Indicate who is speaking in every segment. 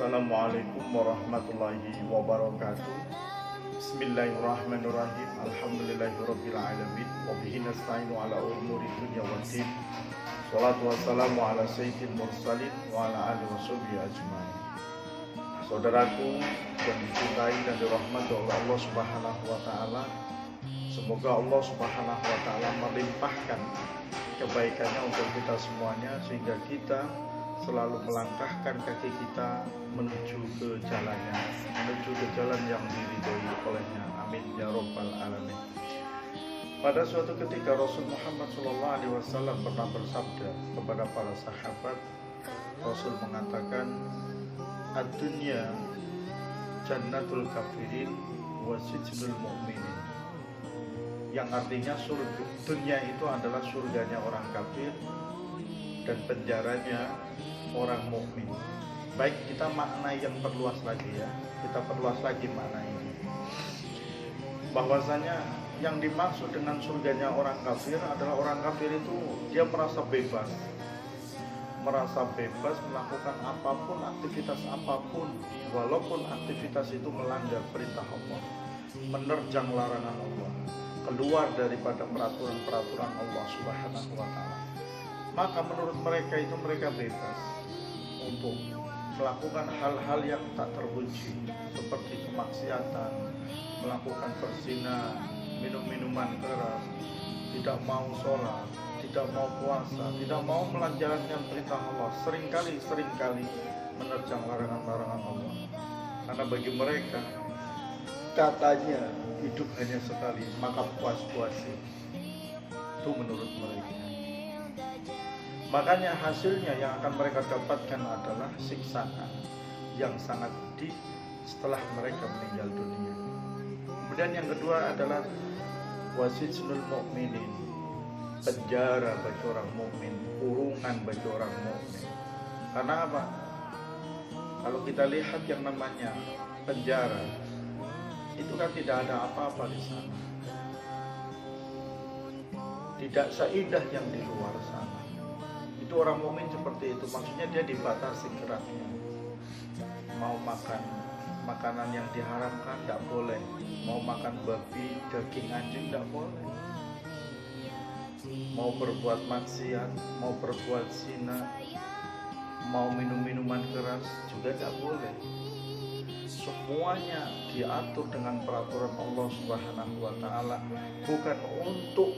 Speaker 1: Assalamualaikum warahmatullahi wabarakatuh. Bismillahirrahmanirrahim. Alhamdulillahirabbil alamin wa bihi nasta'inu ala umuri dunya waddin. Shalatu wassalamu ala sayyidil mursalin wa ala alihi washabihi ajmain. Saudaraku yang dicintai dan dirahmati oleh Allah Subhanahu wa taala, semoga Allah Subhanahu wa taala melimpahkan kebaikannya untuk kita semuanya sehingga kita selalu melangkahkan kaki kita menuju ke jalannya, menuju ke jalan yang diridhoi olehnya. Amin ya rabbal alamin. Pada suatu ketika Rasul Muhammad SAW pernah bersabda kepada para sahabat. Rasul mengatakan, ad-dunya jannatul kafirin wa sijnul mu'minin, yang artinya surga dunia itu adalah surganya orang kafir dan penjaranya orang mukmin. Baik, kita makna yang perluas lagi ya. Kita perluas lagi makna ini. Bahwasanya yang dimaksud dengan surganya orang kafir adalah orang kafir itu dia merasa bebas. Merasa bebas melakukan apapun, aktivitas apapun, walaupun aktivitas itu melanggar perintah Allah, menerjang larangan Allah, keluar daripada peraturan-peraturan Allah Subhanahu wa taala. Maka menurut mereka itu mereka bebas untuk melakukan hal-hal yang tak terpuji seperti kemaksiatan, melakukan perzinahan, minum-minuman keras, tidak mau sholat, tidak mau puasa, tidak mau menjalankan perintah Allah, seringkali menerjang larangan-larangan Allah. Karena bagi mereka katanya hidup hanya sekali, maka puas-puasi. Itu menurut mereka. Makanya hasilnya yang akan mereka dapatkan adalah siksaan yang sangat pedih setelah mereka meninggal dunia. Kemudian yang kedua adalah wasijnul mu'minin, penjara bagi orang mukmin, kurungan bagi orang mukmin. Karena apa? Kalau kita lihat yang namanya penjara, itu kan tidak ada apa-apa di sana. Tidak seindah yang di luar sana. Itu orang mukmin seperti itu, maksudnya dia dibatasi geraknya. Mau makan makanan yang diharamkan tidak boleh, mau makan babi, daging anjing tidak boleh, mau berbuat maksiat, mau berbuat zina, mau minum minuman keras juga tidak boleh. Semuanya diatur dengan peraturan Allah Subhanahu wa taala, bukan untuk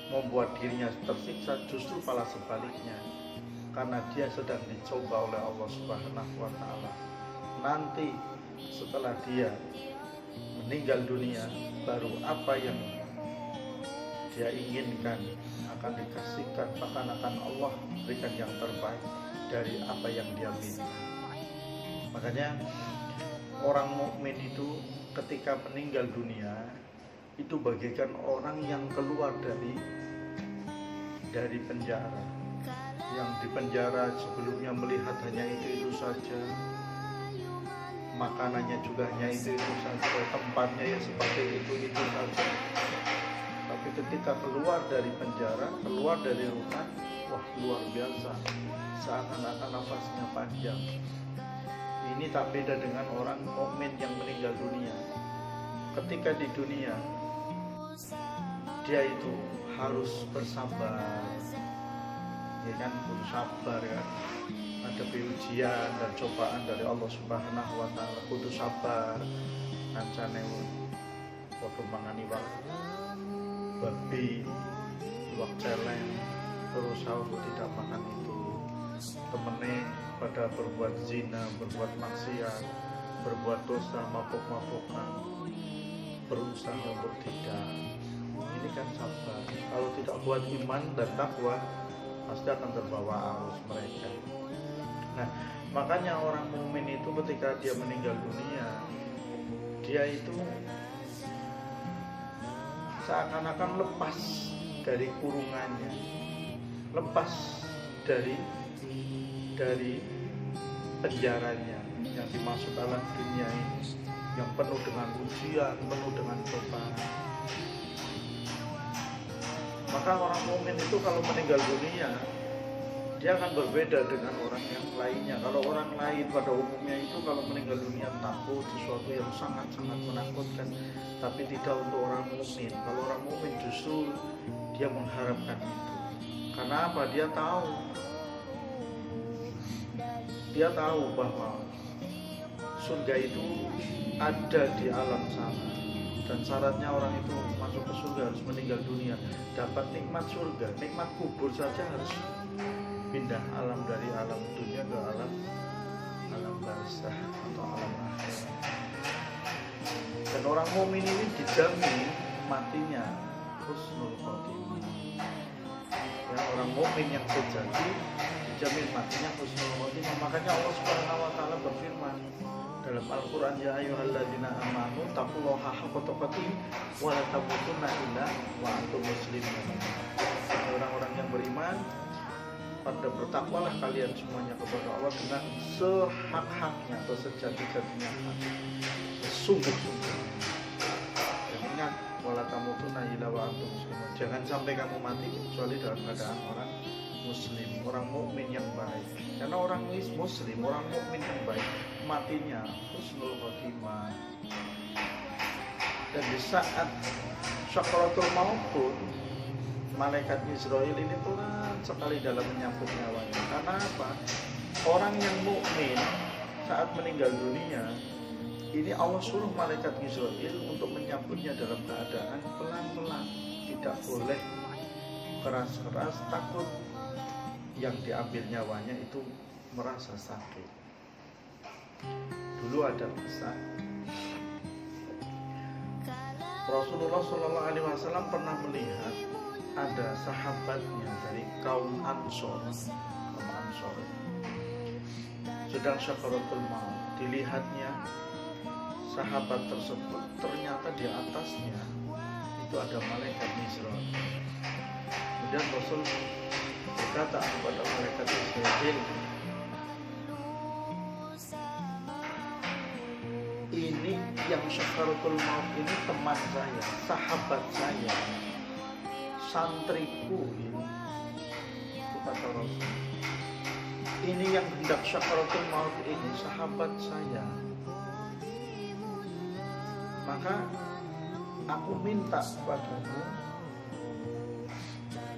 Speaker 1: membuat dirinya tersiksa, justru malah sebaliknya, karena dia sedang dicoba oleh Allah Subhanahu wa taala. Nanti setelah dia meninggal dunia, baru apa yang dia inginkan akan dikasihkan, bahkan akan Allah berikan yang terbaik dari apa yang dia minta. Makanya orang mukmin itu ketika meninggal dunia itu bagaikan orang yang keluar dari penjara. Yang di penjara sebelumnya melihat hanya itu saja, makanannya juga hanya itu saja, tempatnya ya seperti itu saja. Tapi ketika keluar dari penjara, keluar dari rumah, wah luar biasa, seakan-akan nafasnya panjang. Ini tak beda dengan orang mukmin yang meninggal dunia. Ketika di dunia dia itu harus bersabar, ya kan, bersabar ya, hadapi ujian dan cobaan dari Allah Subhanahu wa taala, kudu sabar. Kancane padha mangani wak babi, wak celeng, berusaha untuk tidak makan itu. Temene pada berbuat zina, berbuat maksiat, berbuat dosa, mabuk-mabukan, berusaha untuk tidak. Ini kan sabar. Kalau tidak buat iman dan takwa, pasti akan terbawa arus mereka. Nah, makanya orang mukmin itu ketika dia meninggal dunia, dia itu seakan-akan lepas dari kurungannya, lepas dari penjaranya yang dimaksud alam dunia ini, yang penuh dengan ujian, penuh dengan cobaan. Maka orang mukmin itu kalau meninggal dunia dia akan berbeda dengan orang yang lainnya. Kalau orang lain pada umumnya itu kalau meninggal dunia takut, sesuatu yang sangat-sangat menakutkan, tapi tidak untuk orang mukmin. Kalau orang mukmin justru dia mengharapkan itu. Karena apa? Dia tahu bahwa surga itu ada di alam sana, dan syaratnya orang itu masuk ke surga harus meninggal dunia, dapat nikmat surga. Nikmat kubur saja harus pindah alam dari alam dunia ke alam barzah atau alam akhirat. Dan orang mukmin ini dijamin matinya husnul khotimah. Ya, orang mukmin yang sejati dijamin matinya husnul khotimah. Makanya Allah Subhanahu wa taala berfirman dalam Al-Qur'an, ya ayyuhalladzina amanu taqullaha haqqa tuqatih wa la tamutunna illa wa antum muslimun. Orang-orang yang beriman, pada bertakwalah kalian semuanya kepada Allah dengan sehak-haknya atau sejati-jatinya, sungguh-sungguh. Dan ingat, wala tamutunna illa wa antum muslimun. Jangan sampai kamu mati kecuali dalam keadaan orang muslim, orang mukmin yang baik. Karena orang muslim, orang mukmin yang baik, matinya husnul khotimah. Dan di saat syakaratul maut pun, malaikat Israel ini pelan sekali dalam menyambut nyawanya. Karena apa? Orang yang mukmin saat meninggal dunia, ini Allah suruh malaikat Israel untuk menyambutnya dalam keadaan pelan-pelan, tidak boleh keras-keras, takut yang diambil nyawanya itu merasa sakit. Dulu ada kisah Rasulullah SAW pernah melihat ada sahabatnya dari kaum Ansor sedang syakaratul maut. Dilihatnya sahabat tersebut, ternyata di atasnya itu ada malaikat Israel. Kemudian Rasul berkata kepada malaikat Israel, ini yang syakaratul maut ini teman saya, sahabat saya, santriku ini. Itu kata Rasul. Ini yang hendak syakaratul maut ini sahabat saya. Maka aku minta kepadamu,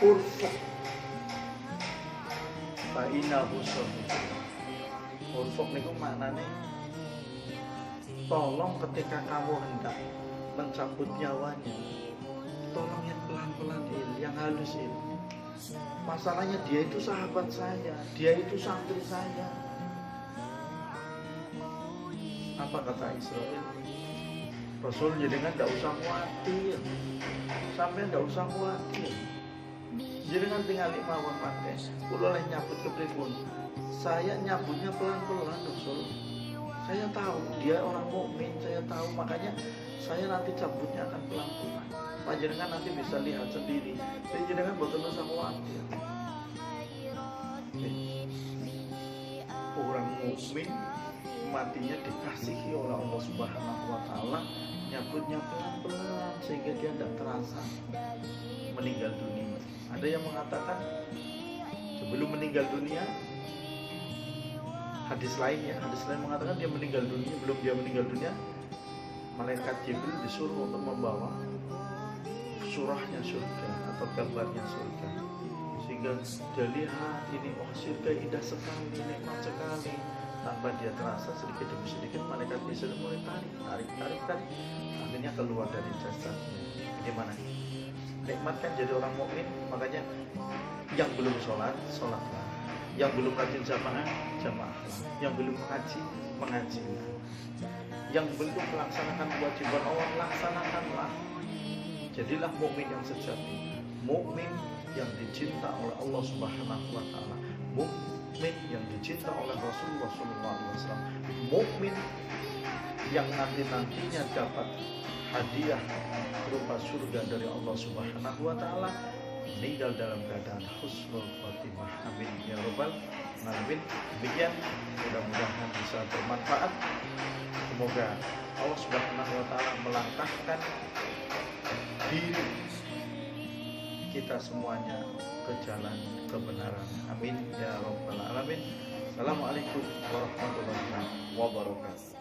Speaker 1: urfuk fa'inahu sahih. Urfuk niku maknane tolong ketika kamu hendak mencabut nyawanya, tolong yang pelan-pelan, yang halus ini. Masalahnya dia itu sahabat saya, dia itu santri saya. Apa kata Israel? Rasul jenengan tidak usah khawatir, sampai tidak usah khawatir. Jenengan tinggal mawon pakai, kulo oleh nyabut kepripun. Saya nyabutnya pelan-pelan, Rasul. Saya tahu dia orang mukmin, saya tahu, makanya saya nanti cabutnya akan pelan-pelan. Panjenengan nanti bisa lihat sendiri. Jadi jenengan boten usah khawatir. Orang mukmin matinya dikasihi oleh Allah Subhanahu wa taala, nyabutnya pelan-pelan sehingga dia tidak terasa meninggal dunia. Ada yang mengatakan sebelum meninggal dunia, hadis lain mengatakan dia meninggal dunia, belum dia meninggal dunia, malaikat Jibril disuruh untuk membawa surahnya surga atau gambarnya surga, sehingga dia lihat ini, oh surga indah sekali, nikmat sekali. Tanpa dia terasa, sedikit demi sedikit malaikat Jibril mulai tarik, akhirnya keluar dari jasadnya. Gimana? Nikmat kan jadi orang mukmin. Makanya yang belum sholat, sholatlah. Yang belum rajin jamaah, jamaahlah. Yang belum mengajilah. Yang belum melaksanakan kewajiban Allah, laksanakanlah. Jadilah mukmin yang sejati, mukmin yang dicinta oleh Allah Subhanahu wa taala, mukmin yang dicinta oleh Rasulullah SAW, mukmin yang nantinya dapat hadiah berupa surga dari Allah Subhanahu wa taala, meninggal dalam keadaan husnul khotimah. Amin ya rabbal alamin. Demikian, mudah-mudahan bisa bermanfaat. Semoga Allah Subhanahu wa taala melangkahkan diri kita semuanya ke jalan kebenaran. Amin ya rabbal alamin. Assalamualaikum warahmatullahi wabarakatuh.